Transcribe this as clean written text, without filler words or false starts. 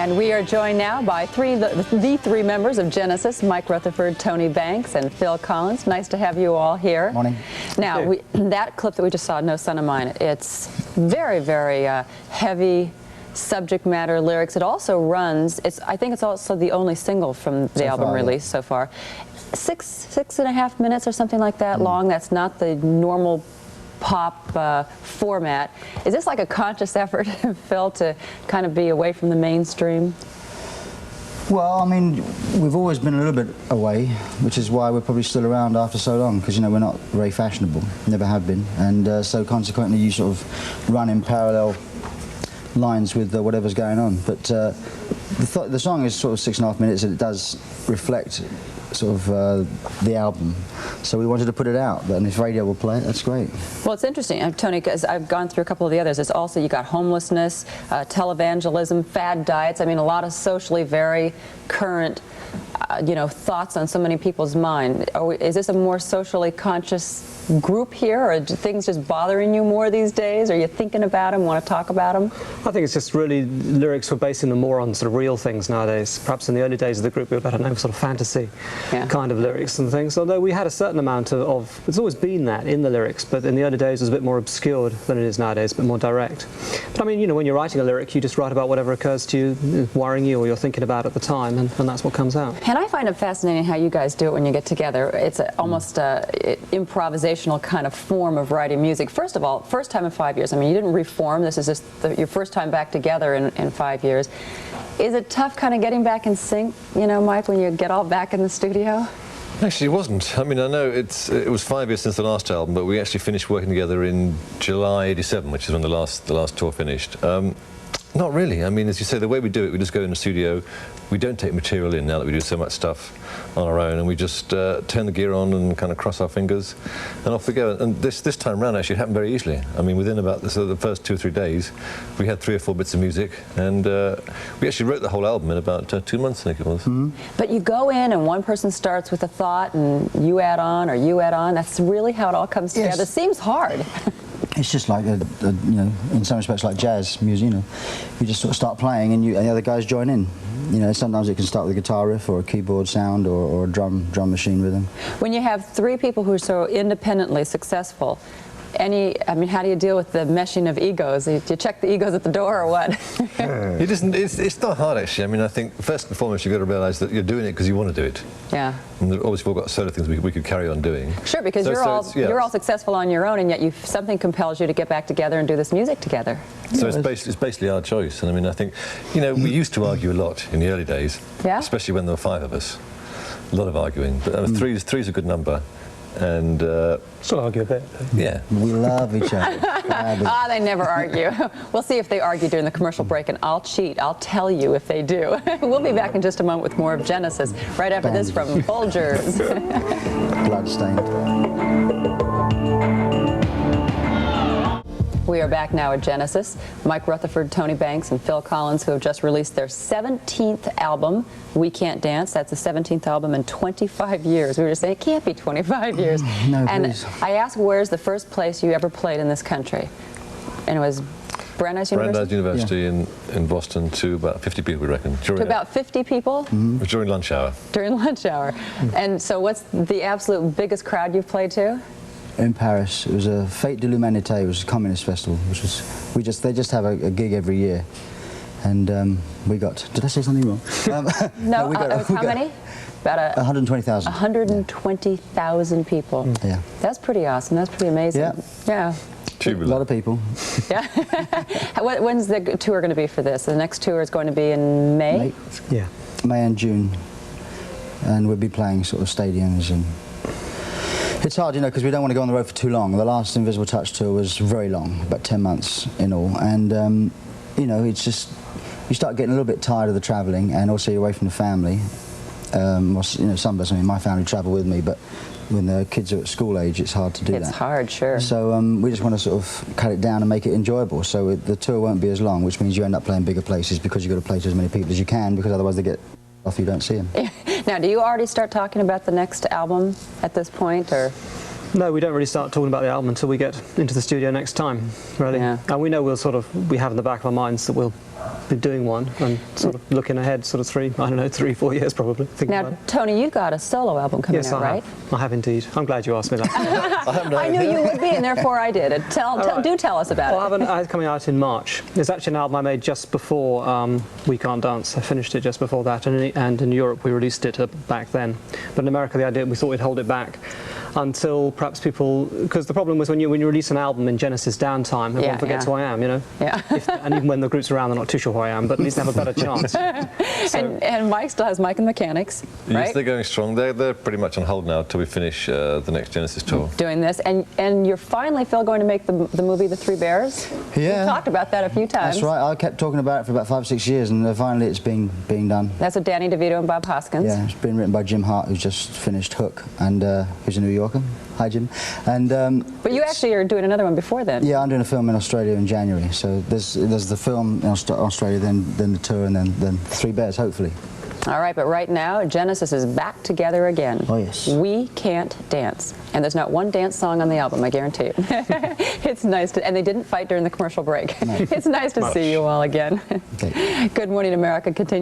And we are joined now by the three members of Genesis, Mike Rutherford, Tony Banks, and Phil Collins. Nice to have you all here. Morning. Now, that clip that we just saw, No Son of Mine, it's very, very heavy subject matter, lyrics. It also runs, I think it's also the only single from the album release so far. Six and a half minutes or something like that long. That's not the normal pop format. Is this like a conscious effort, Phil, to kind of be away from the mainstream? Well, I mean, we've always been a little bit away, which is why we're probably still around after so long, because, you know, we're not very fashionable, never have been, and so consequently you sort of run in parallel lines with whatever's going on. But the song is sort of 6.5 minutes, and it does reflect sort of the album, so we wanted to put it out, and if radio will play it, that's great. Well, it's interesting, Tony, because I've gone through a couple of the others. It's also, you got homelessness, televangelism, fad diets. I mean, a lot of socially very current you know, thoughts on so many people's mind. Is this a more socially conscious group here, or are things just bothering you more these days? Are you thinking about them, want to talk about them? I think it's just really lyrics we're basing them more on sort of real things nowadays. Perhaps in the early days of the group we were better known for sort of fantasy kind of lyrics and things, although we had a certain amount of it's always been that in the lyrics, but in the early days it was a bit more obscured than it is nowadays, a bit more direct. But I mean, you know, when you're writing a lyric, you just write about whatever occurs to you, worrying you, or you're thinking about at the time, and that's what comes out. And I find it fascinating how you guys do it when you get together. It's almost an improvisational kind of form of writing music. First of all, first time in 5 years. I mean, you didn't reform. This is just your first time back together in 5 years. Is it tough kind of getting back in sync, you know, Mike, when you get all back in the studio? Actually, it wasn't. I mean, I know it was 5 years since the last album, but we actually finished working together in July '87, which is when the last tour finished. Not really. I mean, as you say, the way we do it, we just go in the studio. We don't take material in now that we do so much stuff on our own, and we just turn the gear on and kind of cross our fingers, and off we go. And this time round, actually, it happened very easily. I mean, within about the first 2 or 3 days, we had 3 or 4 bits of music, and we actually wrote the whole album in about 2 months, I think it was. Mm-hmm. But you go in, and one person starts with a thought, and you add on, or you add on. That's really how it all comes together. It seems hard. It's just like, you know, in some respects like jazz music, you know. You just sort of start playing and the other guys join in. You know, sometimes it can start with a guitar riff or a keyboard sound or a drum machine rhythm. When you have 3 people who are so independently successful, I mean, how do you deal with the meshing of egos? Do you check the egos at the door or what? It's not hard, actually. I mean, I think first and foremost you've got to realise that you're doing it because you want to do it. Yeah. And obviously we've all got solo things we could carry on doing. Sure, because you're all successful on your own, and yet something compels you to get back together and do this music together. So it's basically our choice. And I mean, I think, you know, we used to argue a lot in the early days, especially when there were 5 of us. A lot of arguing, but three's a good number. And still argue a bit. Yeah, we love each other. They never argue. We'll see if they argue during the commercial break, and I'll cheat. I'll tell you if they do. We'll be back in just a moment with more of Genesis right after this from Folgers. Bloodstained. We are back now at Genesis. Mike Rutherford, Tony Banks, and Phil Collins, who have just released their 17th album, We Can't Dance. That's the 17th album in 25 years. We were just saying, it can't be 25 years. No, and please. I asked, where's the first place you ever played in this country? And it was Brandeis University? Brandeis University in Boston, to about 50 people, we reckon. To about 50 people? During lunch hour. During lunch hour. And so what's the absolute biggest crowd you've played to? In Paris. It was a Fête de l'Humanité. It was a communist festival, which was they just have a gig every year, and we got. Did I say something wrong? No, we got, how many? About 120,000. 120,000 people. Yeah. That's pretty awesome. That's pretty amazing. Yeah. A lot of people. Yeah. When's the tour going to be for this? The next tour is going to be in May? Yeah. May and June, and we'll be playing sort of stadiums and. It's hard, you know, because we don't want to go on the road for too long. The last Invisible Touch tour was very long, about 10 months in all, and you know, it's just you start getting a little bit tired of the travelling, and also you're away from the family. You know, some of us, I mean, my family travel with me, but when the kids are at school age, it's hard to do that. It's hard, sure. So we just want to sort of cut it down and make it enjoyable. So the tour won't be as long, which means you end up playing bigger places because you've got to play to as many people as you can, because otherwise they get off, you don't see them. Now, do you already start talking about the next album at this point, or? No, we don't really start talking about the album until we get into the studio next time, really. Yeah. And we know we have in the back of our minds that we'll be doing one and sort of looking ahead, sort of 3, 4 years probably. Thinking about Now, it. Tony, you got a solo album coming Yes, out, I right? have. I have indeed. I'm glad you asked me that. I have no I knew idea. you would be, and therefore I did. right. Do tell us about Well, it. I have coming out in March. It's actually an album I made just before We Can't Dance. I finished it just before that, and in Europe we released it back then. But in America, the idea we thought we'd hold it back until perhaps people, because the problem was when you release an album in Genesis downtime, everyone Yeah, forgets yeah. who I am, you know. Yeah. And even when the group's around, they're not too sure who I am, but at least they have a better chance. And Mike still has Mike and the Mechanics, Yes, right? they're going strong. They're pretty much on hold now till we finish the next Genesis tour. Doing this, and you're finally, Phil, going to make the movie The Three Bears. Yeah. We've talked about that a few times. That's right. I kept talking about it for about 5 or 6 years, and finally it's being done. That's with Danny DeVito and Bob Hoskins. Yeah, it's been written by Jim Hart, who's just finished Hook, and who's a New Yorker. Hi, Jim. And But you actually are doing another one before then. yeah, I'm doing a film in Australia in January. So there's the film in Australia, then the tour, and then Three Bears, hopefully. All right, but right now, Genesis is back together again. Oh, yes. We Can't Dance. And there's not one dance song on the album, I guarantee you. It's nice to, and they didn't fight during the commercial break. No. It's nice to see you all again. Okay. Good Morning America continues.